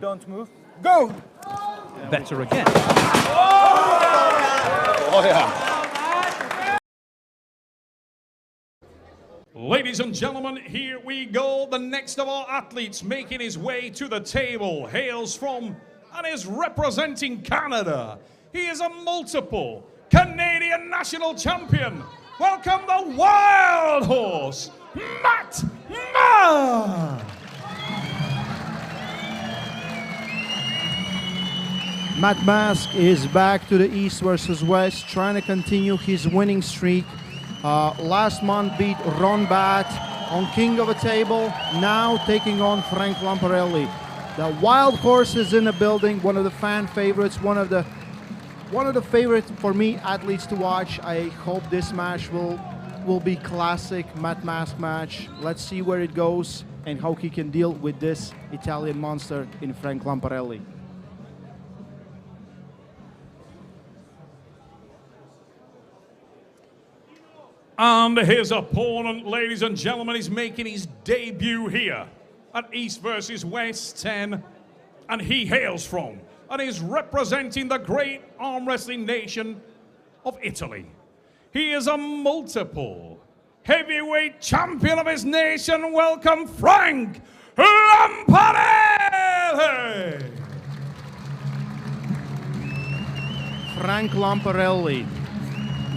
Don't move. Go! Better again. Oh, yeah. Ladies and gentlemen, here we go. The next of our athletes making his way to the table hails from and is representing Canada. He is a multiple Canadian national champion. Welcome the Wild Horse, Matt Mask. Matt Mask is back to the East versus West, trying to continue his winning streak. Last month beat Ron Bat on King of a Table, now taking on Frank Lamparelli. The Wild Horse is in the building, one of the fan favorites, one of the favorite for me athletes to watch. I hope this match will be classic Matt Mask match. Let's see where it goes and how he can deal with this Italian monster in Frank Lamparelli. And his opponent, ladies and gentlemen, is making his debut here at East versus West 10. And he hails from and is representing the great arm wrestling nation of Italy. He is a multiple heavyweight champion of his nation. Welcome, Frank Lamparelli! Frank Lamparelli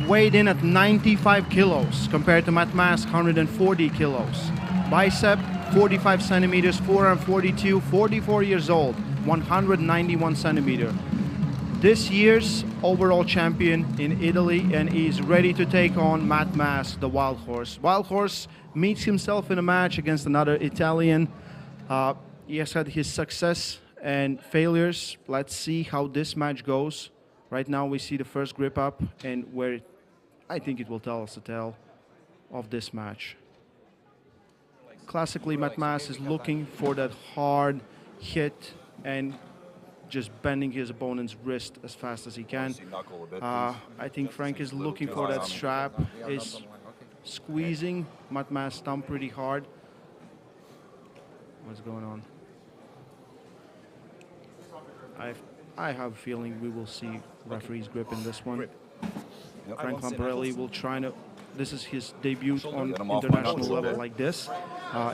weighed in at 95 kilos compared to Matt Mask 140 kilos. Bicep 45 centimeters, forearm 42, 44 years old, 191 centimeter. This year's overall champion in Italy, and he's ready to take on Matt Mask, the Wild Horse. Wild Horse meets himself in a match against another Italian. He has had his success and failures. Let's see how this match goes. Right now we see the first grip up, and where I think it will tell us the tale of this match. Classically, Matt Mask is looking for that hard hit and just bending his opponent's wrist as fast as he can. I think Frank is looking for that strap, is squeezing Matt Mask's thumb pretty hard. What's going on? I have a feeling we will see referee's grip in this one. Frank Lamparelli will try to, this is his debut on international level like this,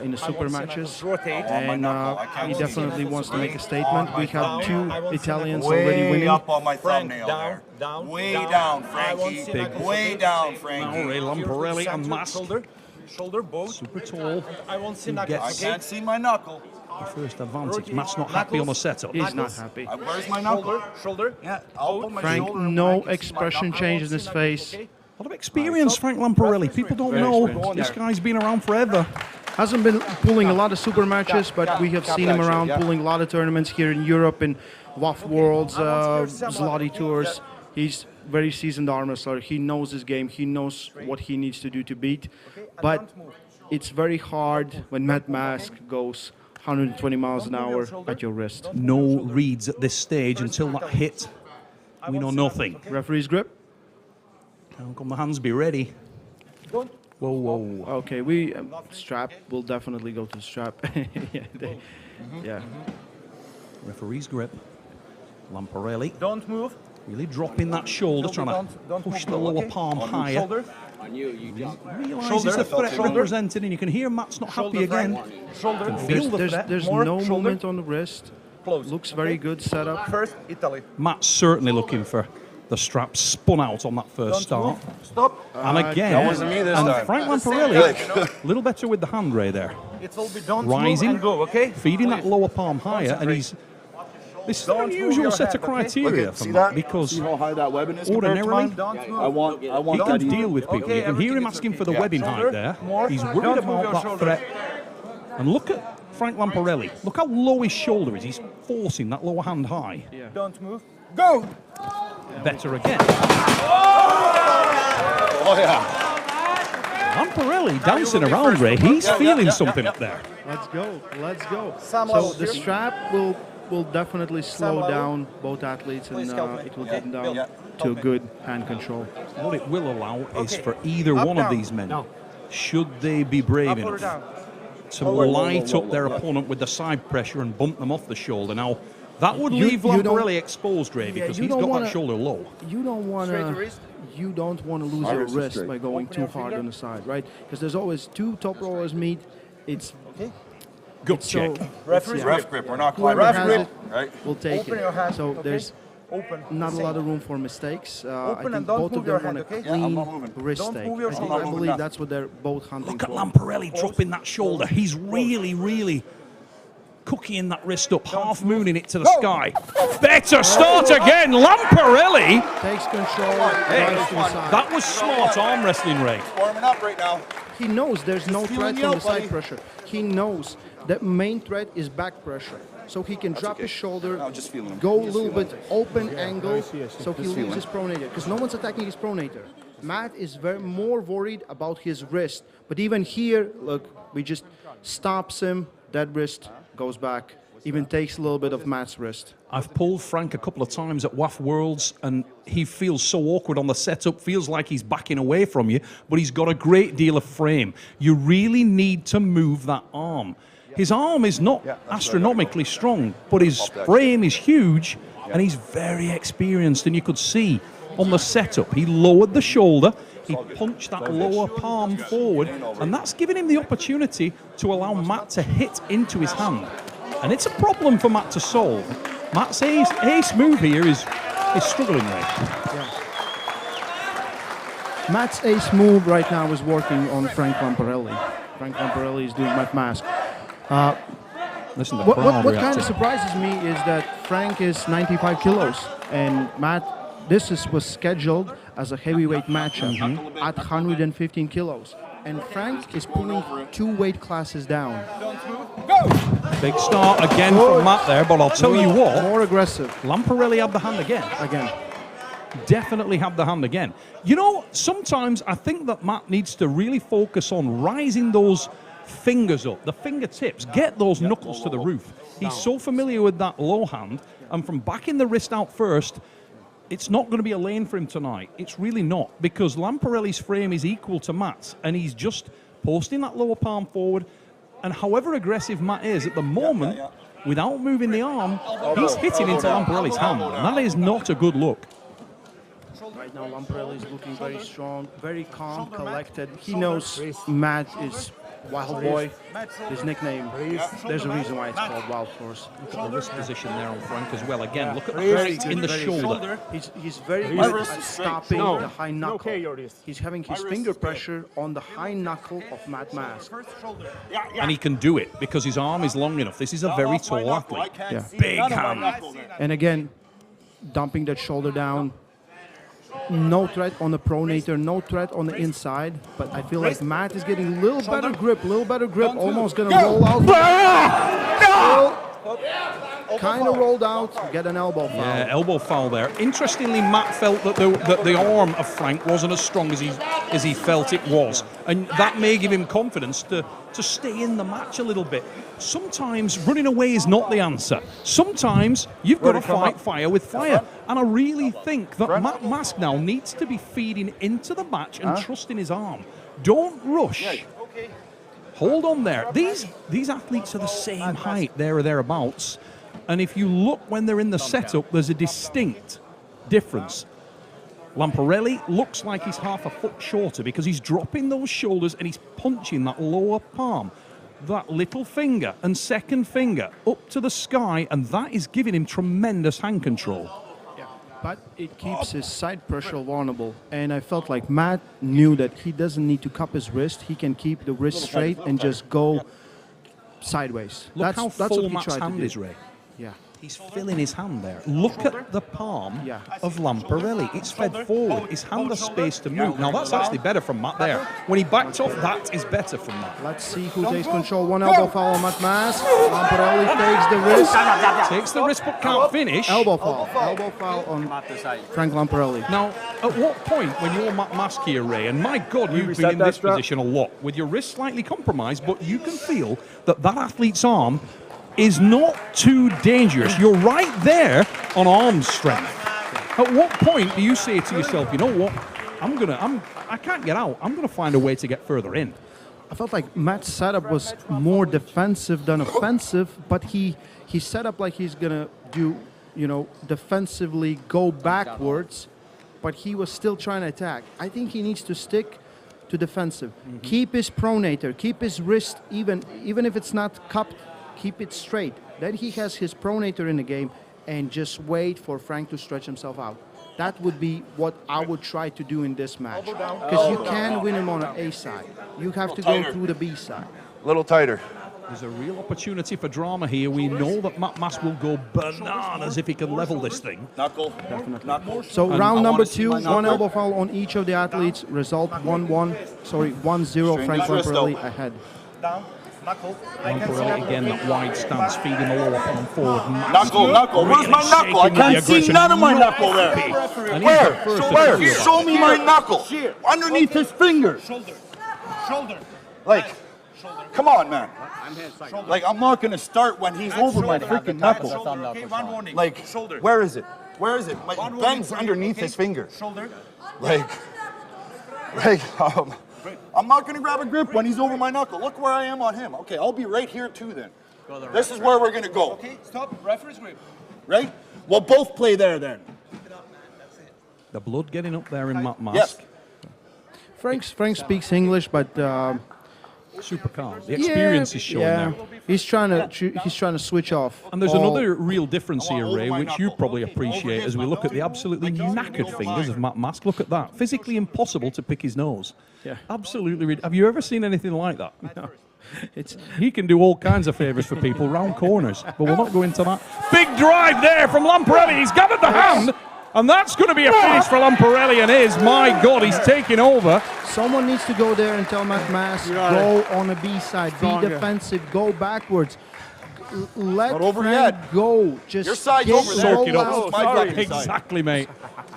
in the super matches, and he definitely wants to make a statement. We have two Italians already winning. Way up on my thumbnail there. Way down, Frankie. Way down, Frankie. Lamparelli and Mask. Shoulder, both. Super tall. I won't see I can't see my knuckle. The first advantage. Matt's not happy on the setup. He's not happy. Where's my knuckle? Shoulder. Yeah, I'll put my Frank, shoulder up. no expression change in his face. A lot of experience, Frank Lamparelli. People don't know this guy's been around forever. Hasn't been pulling a lot of super matches, but we have seen him around pulling a lot of tournaments here in Europe, in WAF Worlds, Zloty Tours. He's very seasoned arm wrestler. He knows his game. He knows what he needs to do to beat. But it's very hard when Matt Mask goes 120 miles an hour at your wrist. No reads at this stage until that hit. We know nothing. Referee's grip. How come the hands be ready? Whoa, whoa. Okay, strap. We'll definitely go to the strap. Yeah. Referee's grip. Lamparelli. Don't move. Really dropping that shoulder, trying to push the lower palm higher. Shoulder. Realises the threat represented, and you can hear Matt's not happy again. Shoulder. Can feel the threat. There's no movement on the wrist. Looks very good setup. First, Italy. Matt's certainly looking for the strap spun out on that first start. Stop. And again, that wasn't me this time. Frank Lamparelli, a little better with the hand ray there. It will be don't Rising, move and go, okay? feeding that lower palm higher, and he's... This is an unusual set of criteria for Matt, because how high that webbing is ordinarily I want he that can deal with people. You can hear him asking for the webbing height there. He's worried about that threat. And look at Frank Lamparelli. Look how low his shoulder is. He's forcing that lower hand high. Yeah. Don't move. Go! Better again. Oh, yeah. Lamparelli dancing around, Ray. He's feeling something up there. Let's go. Let's go. So the strap will definitely slow down both athletes, and it will get them down to a good hand control. What it will allow is for either one of these men, should they be brave enough, to light up their opponent with the side pressure and bump them off the shoulder. Now, that would leave Lamparelli exposed, Ray, because he's got that shoulder low. You don't want to lose your wrist by going too hard on the side, right? Because there's always two top rollers meet. It's gut check. Ref grip. We're not climbing. Ref grip. Right. We'll take Open it. your hand, So okay? there's not a lot of room for mistakes. I think both of them want a clean wrist Don't stake. move your I believe that's what they're both hunting Look at for. Lamparelli dropping that shoulder. He's really, really cooking that wrist up, half mooning it to the sky. Better start again. Lamparelli. Takes control. Drives to the side. That was smart arm wrestling, Ray. Warming up right now. He knows there's no threat you from the out, side buddy. pressure. He knows that main threat is back pressure. So he can drop his shoulder, No, just feeling him. go a Just little feeling bit open angle, so he Just leaves his pronator. Because no one's attacking his pronator. Matt is more worried about his wrist. But even here, look, we just stops him. That wrist goes back. Even takes a little bit of Matt's wrist. I've pulled Frank a couple of times at WAF Worlds, and he feels so awkward on the setup, feels like he's backing away from you, but he's got a great deal of frame. You really need to move that arm. His arm is not astronomically strong, but his frame is huge, and he's very experienced, and you could see on the setup, he lowered the shoulder, he punched that lower palm forward, and that's giving him the opportunity to allow Matt to hit into his hand. And it's a problem for Matt to solve. Matt's ace move here is struggling with. Matt's ace move right now is working on Frank Lamparelli. Frank Lamparelli is doing Matt Mask. Listen to What crowd kind of reacting. surprises me is that Frank is 95 kilos, and Matt, was scheduled as a heavyweight matchup at 115 kilos. And Frank is pulling 2 weight classes down. Big start again from Matt there, but I'll tell you what, More aggressive Lamparelli had the hand again. Definitely had the hand again. You know, sometimes I think that Matt needs to really focus on rising those fingers up, the fingertips, get those knuckles to the roof. He's so familiar with that low hand, and from backing the wrist out first, it's not going to be a lane for him tonight. It's really not, because Lamparelli's frame is equal to Matt's, and he's just posting that lower palm forward, and however aggressive Matt is at the moment, without moving the arm, he's hitting into Lamparelli's hand, and that is not a good look. Right now, Lamparelli is looking very strong, very calm, collected. He knows Matt is Wild Boy. His nickname, there's a reason why it's called Wild Horse. Look at the wrist position there on Frank as well. Again, look at the wrist in the shoulder. He's very good at stopping the high knuckle. He's having his finger pressure on the high knuckle of Matt Mask. And he can do it because his arm is long enough. This is a very tall athlete. Big hand. And again, dumping that shoulder down. No threat on the pronator, no threat on the inside, but I feel like Matt is getting a little better grip, almost gonna roll out. Kind of rolled out, get an elbow foul. Yeah, elbow foul there. Interestingly, Matt felt that the arm of Frank wasn't as strong as he felt it was, and that may give him confidence to stay in the match a little bit. Sometimes running away is not the answer. Sometimes you've got to fight fire with fire, and I really think that Matt Mask now needs to be feeding into the match and trusting his arm. Don't rush. Hold on there. These athletes are the same height, there or thereabouts. And if you look when they're in the setup, there's a distinct difference. Lamparelli looks like he's half a foot shorter because he's dropping those shoulders and he's punching that lower palm, that little finger and second finger up to the sky, and that is giving him tremendous hand control. But it keeps his side pressure vulnerable, and I felt like Matt knew that he doesn't need to cup his wrist. He can keep the wrist straight and just go sideways. Look how that's full what he Matt's tried to hand do. is, Ray. Yeah. He's filling his hand there. Look at the palm of Lamparelli. It's fed forward. His hand has space to move. Now, that's actually better from Matt there. When he backed off, that is better from Matt. Let's see who takes control. One elbow foul on Matt Mask. Lamparelli takes the wrist. Takes the wrist but can't finish. Elbow foul. Elbow foul on Frank Lamparelli. Now, at what point when you're Matt Mask here, Ray, and my God, you've been in this position a lot, with your wrist slightly compromised, but you can feel that athlete's arm is not too dangerous. You're right there on arm strength. At what point do you say to yourself, you know what, I can't get out, I'm gonna find a way to get further in? I felt like Matt's setup was more defensive than offensive, but he set up like he's gonna do, defensively go backwards, but he was still trying to attack. I think he needs to stick to defensive. Keep his pronator, keep his wrist even if it's not cupped, keep it straight. Then he has his pronator in the game and just wait for Frank to stretch himself out. That would be what I would try to do in this match. Because you can't win him on an A side. You have to go through the B side. A little tighter. There's a real opportunity for drama here. We know that Matt Mask will go bananas if he can level this thing. Knuckle. Knuckle. So round number 2, one elbow foul on each of the athletes. Result 1-0. Frank Lamparelli ahead. Down. Knuckle. Lamparelli again, that wide stance, feeding the lower palm forward. Knuckle. Where's my knuckle? I can't see none of my knuckle there. Where? Show me my knuckle. Underneath his finger. Shoulder. Like, come on, man. Like, I'm not going to start when he's over my freaking knuckle. Okay, one warning. Like, shoulder. where is it? It bends underneath his finger. Shoulder. Like, I'm not going to grab a grip when he's over my knuckle. Look where I am on him. Okay, I'll be right here too then. This is where we're going to go. Okay, stop. Referee's grip. Right? We'll both play there then. The blood getting up there in Matt Mask. Yes. Frank speaks English, but Super calm. The experience is showing there. He's trying to switch off. And there's another real difference here, Ray, which you probably appreciate as we look at the absolutely knackered fingers of Matt Mask. Look at that. Physically impossible to pick his nose. Yeah. Absolutely. Have you ever seen anything like that? No. He can do all kinds of favours for people round corners, but we'll not go into that. Big drive there from Lamparelli. He's gathered the hand, and that's going to be a finish for Lamparelli, and is. My God, he's taking over. Someone needs to go there and tell Matt Mask, go on a B side, be defensive, go backwards. Let Frank go. Just your side's get over there. Soak it up. Oh, sorry. Exactly, mate.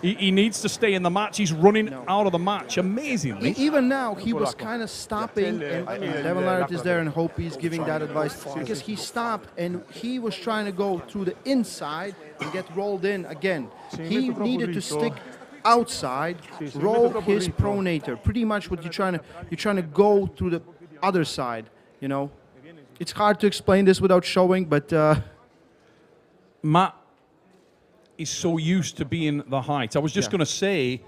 He needs to stay in the match. He's running out of the match amazingly. Even now, he was kind of stopping, and Devon Larratt is there, and hope he's giving that advice, because he stopped and he was trying to go through the inside and get rolled in again. He needed to stick outside, roll his pronator. Pretty much what you're trying to go through the other side. It's hard to explain this without showing, but Matt is so used to being the height. I was just going to say,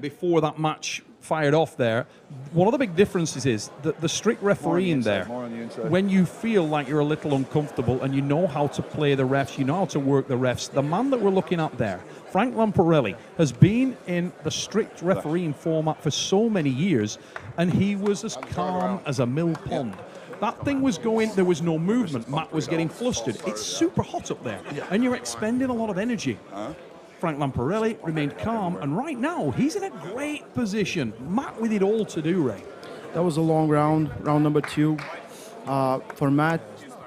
before that match fired off there, one of the big differences is that the strict refereeing there, when you feel like you're a little uncomfortable and you know how to play the refs, you know how to work the refs, the man that we're looking at there, Frank Lamparelli, has been in the strict refereeing format for so many years, and he was as calm as a mill pond. That thing was going, there was no movement. Matt was getting flustered. It's super hot up there, and you're expending a lot of energy. Frank Lamparelli remained calm, and right now, he's in a great position. Matt with it all to do, Ray. that was a long round number 2. For Matt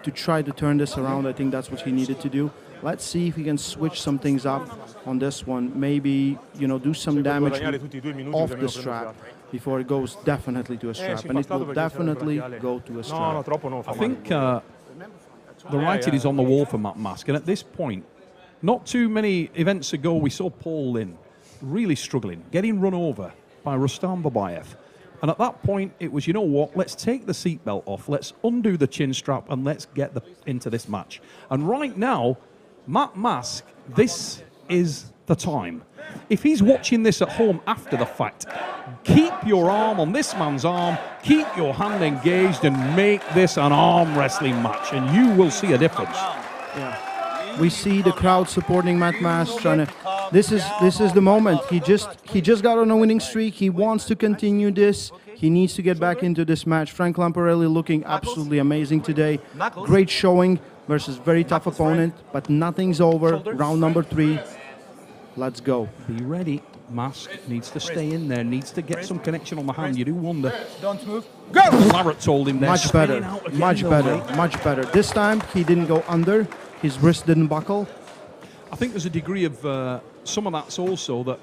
to try to turn this around, I think that's what he needed to do. Let's see if he can switch some things up on this one. Maybe, do some damage off the strap before it goes definitely to a strap. And it will definitely go to a strap. I think the writing is on the wall for Matt Mask. And at this point, not too many events ago, we saw Paul Lynn really struggling, getting run over by Rustam Babayev. And at that point, it was, let's take the seatbelt off, let's undo the chin strap, and let's get into this match. And right now, Matt Mask, this is the time. If he's watching this at home after the fact, keep your arm on this man's arm, keep your hand engaged, and make this an arm wrestling match, and you will see a difference. Yeah. We see the crowd supporting Matt Mask, trying to. This is the moment. He just got on a winning streak. He wants to continue this. He needs to get back into this match. Frank Lamparelli looking absolutely amazing today. Great showing versus very tough opponent, but nothing's over. Round number 3. Let's go. Be ready. Mask needs to stay in there, needs to get some connection on the hand. You do wonder. Don't move. Go! Larratt told him there. Much better. This time he didn't go under. His wrist didn't buckle. I think there's a degree of some of that's also that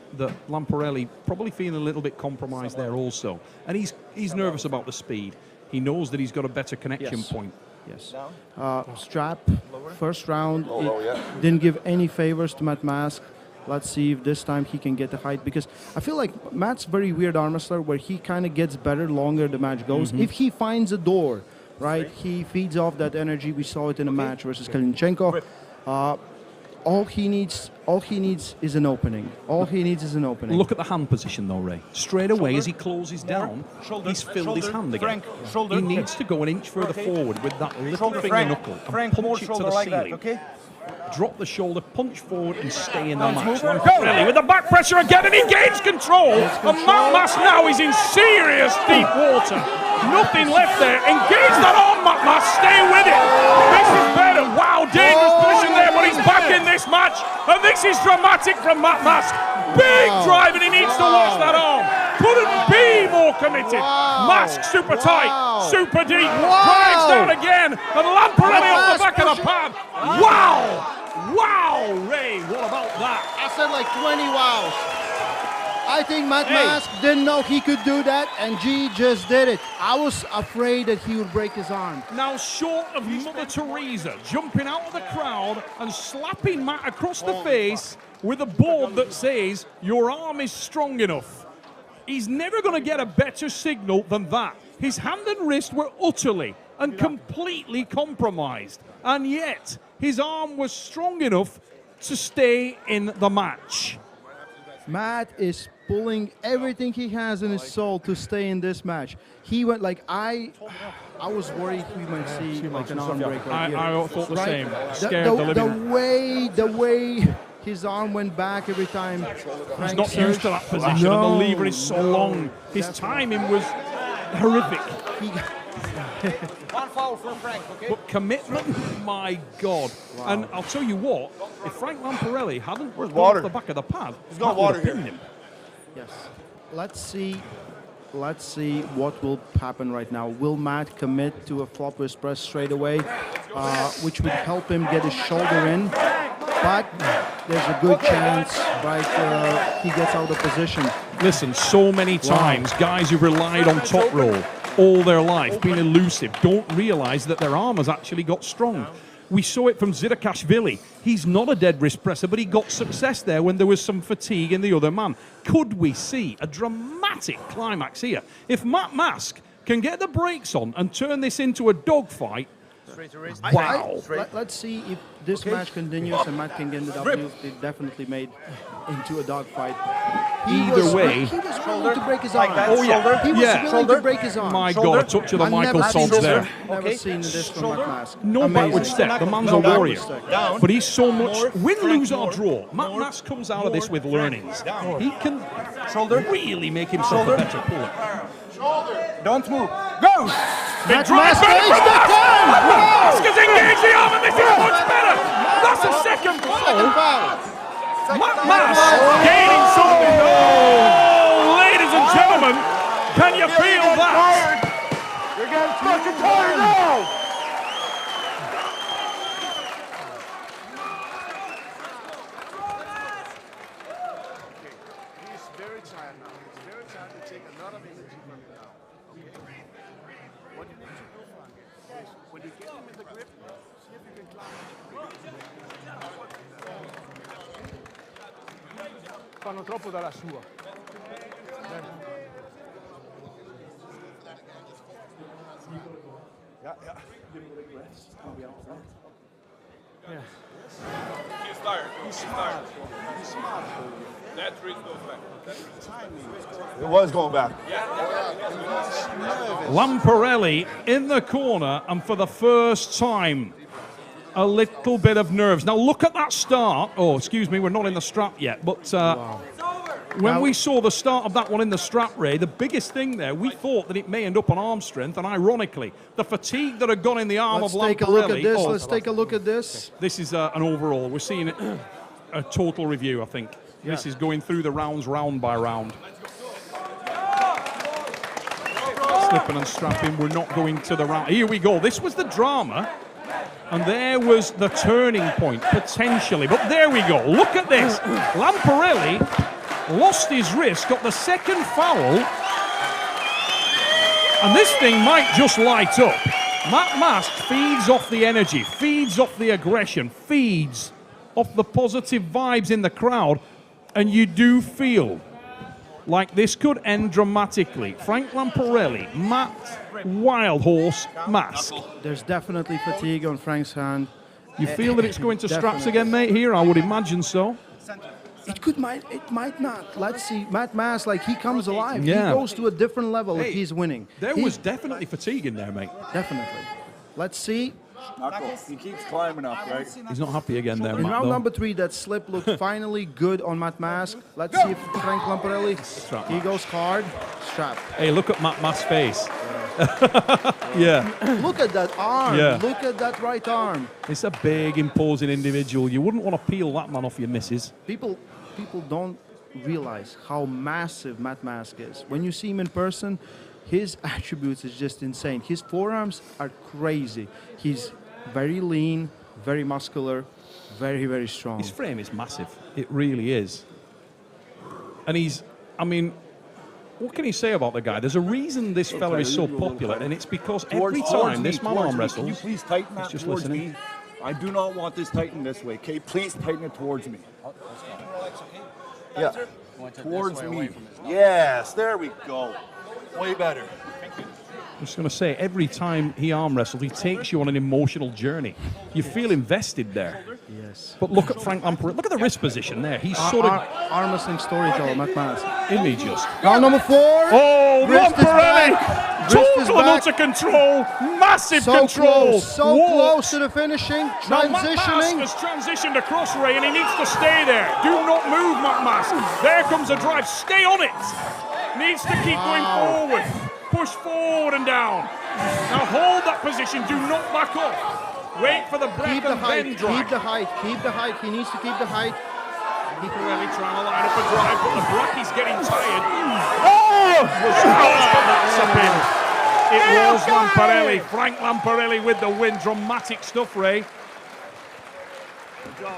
Lamparelli probably feeling a little bit compromised there also. And he's nervous about the speed. He knows that he's got a better connection point. Yes. Strap, first round, didn't give any favors to Matt Mask. Let's see if this time he can get the height, because I feel like Matt's very weird arm wrestler where he kind of gets better longer the match goes. If he finds a door, right, he feeds off that energy. We saw it in a match versus Kalinchenko. All he needs is an opening. All he needs is an opening. Look at the hand position though, Ray. Straight away as he closes down, he's filled his hand again. He needs to go an inch further forward with that little finger knuckle and punch it to the ceiling. Drop the shoulder, punch forward, and stay in the match. Lamparelli with the back pressure again, and he gains control. And Matt Mask now is in serious deep water. Nothing left there. Engage that arm, Matt Mask. Stay with it. This is better. Wow, dangerous position there, but he's back in this match. And this is dramatic from Matt Mask. Big drive, and he needs to watch that arm. Couldn't be more committed. Mask super tight, super deep. Drives down again, and Lamparelli off the back of the pad. Wow! Wow, Ray, what about that? I said like 20 wows. I think Matt Mask didn't know he could do that, and G just did it. I was afraid that he would break his arm. Now, short of Mother Teresa jumping out of the crowd and slapping Matt across the face with a board that says, your arm is strong enough. He's never going to get a better signal than that. His hand and wrist were utterly and completely compromised, and yet his arm was strong enough to stay in the match. Matt is pulling everything he has in his soul to stay in this match. He went like, I was worried we might see like an arm break right here. I thought the same. Scared the way his arm went back every time. He's not used to that position, and the lever is so long. His timing was horrific. One foul for Frank, okay? But commitment, my God. Wow. And I'll tell you what, if Frank Lamparelli hadn't gone off the back of the pad, he's got water here. Him. Yes. Let's see what will happen right now. Will Matt commit to a flop wrist press straight away, which would help him get his shoulder in? But there's a good chance, right, he gets out of position. Listen, so many times, guys who've relied on top roll all their life, being elusive, don't realize that their arm has actually got strong. We saw it from Zidakashvili. He's not a dead wrist presser, but he got success there when there was some fatigue in the other man. Could we see a dramatic climax here? If Matt Mask can get the brakes on and turn this into a dogfight, wow. Let's see if this match continues and Matt can get the W. It definitely made into a dogfight. Either way. He was willing to break his arm. Oh, yeah. He was willing to break his arm. My God, a touch of the Michael Sods there. Never seen this from Matt Mask. No backward step. The man's a warrior. But he's so much win, lose, or draw. Matt Mask comes out of this with learnings. He can really make himself a better puller. Don't move. Go! Big drive better from Mask! Mask has engaged the arm, and this is much better! That's a second foul! Matt Mask gaining something. Oh, ladies and gentlemen, can you feel that? You're getting fucking tired now! He's very tired now. It's very tired to take a lot of energy from him now. What you need to do, Frank, is when you get him in the grip, see if you can climb. Fanno troppo dalla sua. He's tired. He's tired. He's smart. That wrist goes back. It was going back. Lamparelli in the corner, and for the first time, a little bit of nerves. Now look at that start. Oh, excuse me, we're not in the strap yet, but when we saw the start of that one in the strap, Ray, the biggest thing there, we thought that it may end up on arm strength, and ironically, the fatigue that had gone in the arm of Lamparelli. Let's take a look at this. Let's take a look at this. This is an overall. We're seeing it, a total review, I think. Yeah. This is going through the rounds, round by round. Slipping and strapping, we're not going to the round. Here we go. This was the drama. And there was the turning point, potentially. But there we go. Look at this. Lamparelli lost his wrist, got the second foul. And this thing might just light up. Matt Mask feeds off the energy, feeds off the aggression, feeds off the positive vibes in the crowd. And you do feel like this could end dramatically. Frank Lamparelli, Matt Wildhorse Mask. There's definitely fatigue on Frank's hand. You feel that it's going to straps again, mate, here? I would imagine so. It might not. Let's see. Matt Mask, like, he comes alive. Yeah. He goes to a different level if Hey, he's winning. There was definitely fatigue in there, mate. Definitely. Let's see. Knuckle. He keeps climbing up, right? He's not happy again there, In Matt, round though. number 3, that slip looked finally good on Matt Mask. Let's see if Frank Lamparelli, he goes hard. Strap. Hey, look at Matt Mask's face. Yeah. Look at that arm. Yeah. Look at that right arm. It's a big, imposing individual. You wouldn't want to peel that man off your missus. People don't realize how massive Matt Mask is. When you see him in person, his attributes is just insane. His forearms are crazy. He's very lean, very muscular, very, very strong. His frame is massive. It really is. And I mean, what can you say about the guy? There's a reason this fella is so popular, and it's because every time this man arm Can you wrestles, please tighten that he's just towards listening. me? I do not want this tightened this way, okay? Please tighten it towards me. Yeah, towards me. Yes, there we go. Way better. I'm just going to say, every time he arm wrestles, he takes you on an emotional journey. You feel invested there. Yes. But look at Frank Lamparelli. Look at the wrist position there. He's sort of... Arm wrestling storyteller, Matt Mask. Isn't he just? Round number 4. Oh, Wrist is Lamparelli! back. Wrist is Total and back. utter control. Massive So control. close, so Whoa. close to the finishing. Now, Matt Mask Transitioning. has transitioned across, Ray, and he needs to stay there. Do not move, Matt Mask. There comes a drive. Stay on it. Needs to keep going forward. Push forward and down. Now hold that position. Do not back up. Wait for the breath Keep the and then height. drive. Keep the height. Keep the height. He needs to keep the height. Lamparelli trying to line up a drive, but the bracky's getting tired. Oh! That's a pin. It was Lamparelli. Frank Lamparelli with the win. Dramatic stuff, Ray.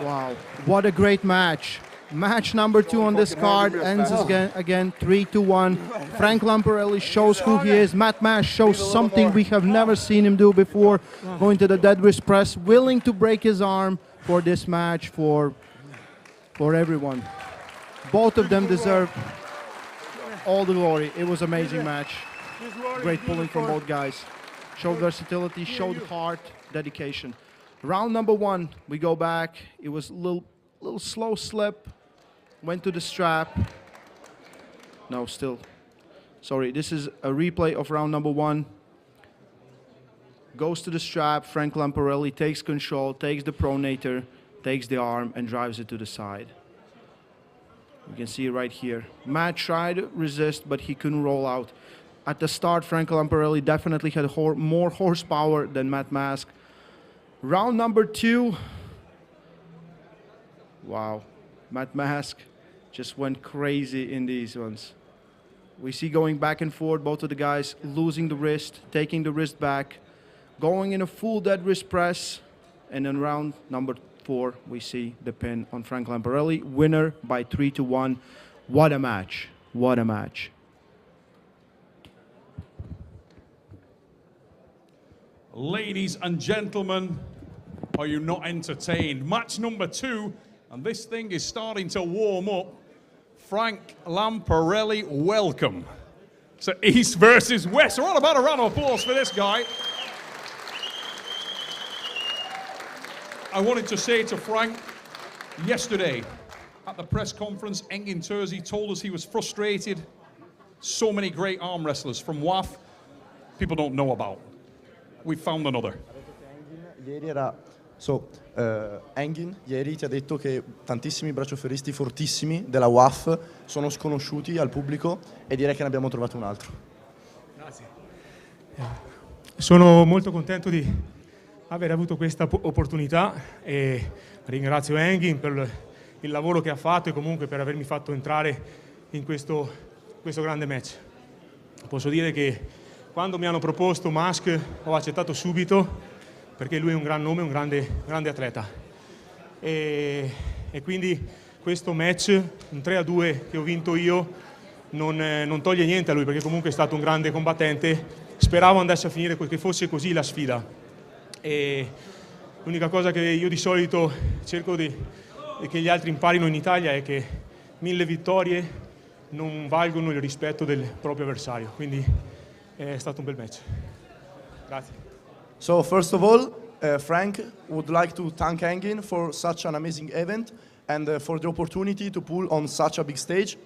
Wow, what a great match. Match number 2 on this card ends again 3-1. Frank Lamparelli shows who he is. Matt Mask shows something we have never seen him do before. Going to the dead wrist press, willing to break his arm for this match, for everyone. Both of them deserve all the glory. It was an amazing match. Great pulling from both guys. Showed versatility, showed heart, dedication. Round number 1, we go back. It was a little slow slip. Went to the strap. No, still. Sorry, this is a replay of round number 1. Goes to the strap. Frank Lamparelli takes control, takes the pronator, takes the arm, and drives it to the side. You can see it right here. Matt tried to resist, but he couldn't roll out. At the start, Frank Lamparelli definitely had more horsepower than Matt Mask. Round number 2. Wow. Matt Mask just went crazy in these ones. We see going back and forth, both of the guys losing the wrist, taking the wrist back, going in a full dead wrist press. And in round number 4, we see the pin on Frank Lamparelli. Winner by 3-1. What a match. What a match. Ladies and gentlemen, are you not entertained? Match number 2, and this thing is starting to warm up. Frank Lamparelli, welcome. So East versus West. We're all about a round of applause for this guy. I wanted to say to Frank, yesterday at the press conference, Engin Terzi told us he was frustrated. So many great arm wrestlers from WAF, people don't know about. We found another. Engin ieri ti ha detto che tantissimi braccioferisti fortissimi della WAF sono sconosciuti al pubblico e direi che ne abbiamo trovato un altro. Grazie. Sono molto contento di aver avuto questa opportunità e ringrazio Engin per il lavoro che ha fatto e comunque per avermi fatto entrare in questo grande match. Posso dire che quando mi hanno proposto Mask ho accettato subito perché lui è un gran nome, un grande atleta. E quindi questo match, un 3-2 che ho vinto io, non toglie niente a lui perché comunque è stato un grande combattente. Speravo andasse a finire, che fosse così la sfida. E l'unica cosa che io di solito cerco che gli altri imparino in Italia è che 1000 vittorie non valgono il rispetto del proprio avversario, quindi è stato un bel match. Grazie. So first of all, Frank would like to thank Engin for such an amazing event and for the opportunity to pull on such a big stage.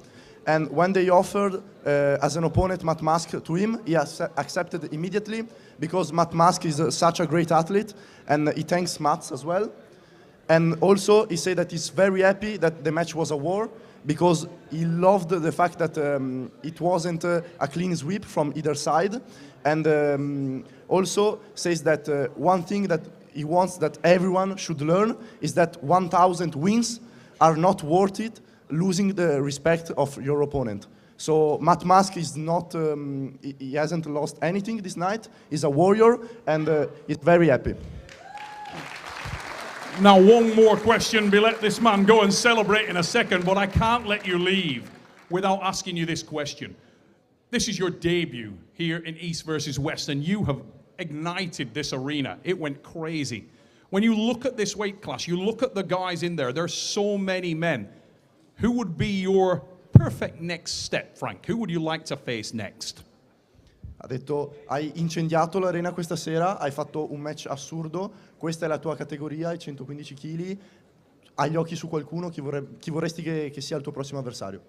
And when they offered as an opponent Matt Mask to him, he accepted immediately because Matt Mask is such a great athlete, and he thanks Matt as well. And also he said that he's very happy that the match was a war because he loved the fact that it wasn't a clean sweep from either side. And also says that one thing that he wants that everyone should learn is that 1,000 wins are not worth it losing the respect of your opponent. So Matt Mask is not, he hasn't lost anything this night. He's a warrior and he's very happy. Now, one more question. We let this man go and celebrate in a second, but I can't let you leave without asking you this question. This is your debut here in East versus West, and you have ignited this arena. It went crazy. When you look at this weight class, you look at the guys in there, there's so many men. Who would be your perfect next step, Frank? Who would you like to face next? Ha detto, hai incendiato l'arena questa sera, hai fatto un match assurdo, questa è la tua categoria, i 115 kg, hai gli occhi su qualcuno, chi vorresti che sia il tuo prossimo avversario?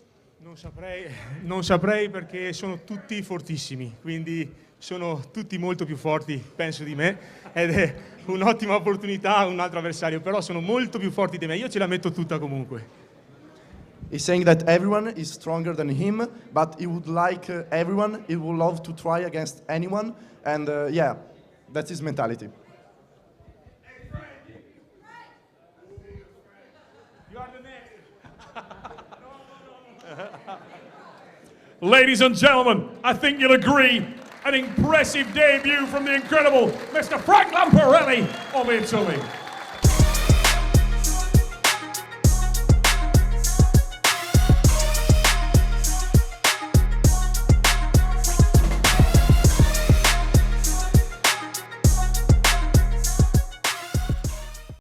Non saprei perché sono tutti fortissimi, quindi sono tutti molto più forti, penso, di me, ed è un'ottima opportunità un altro avversario, però sono molto più forti di me, io ce la metto tutta comunque. He's saying that everyone is stronger than him, but he would like everyone, he would love to try against anyone, and yeah, that's his mentality. Ladies and gentlemen, I think you'll agree, an impressive debut from the incredible Mr. Frank Lamparelli of Italy.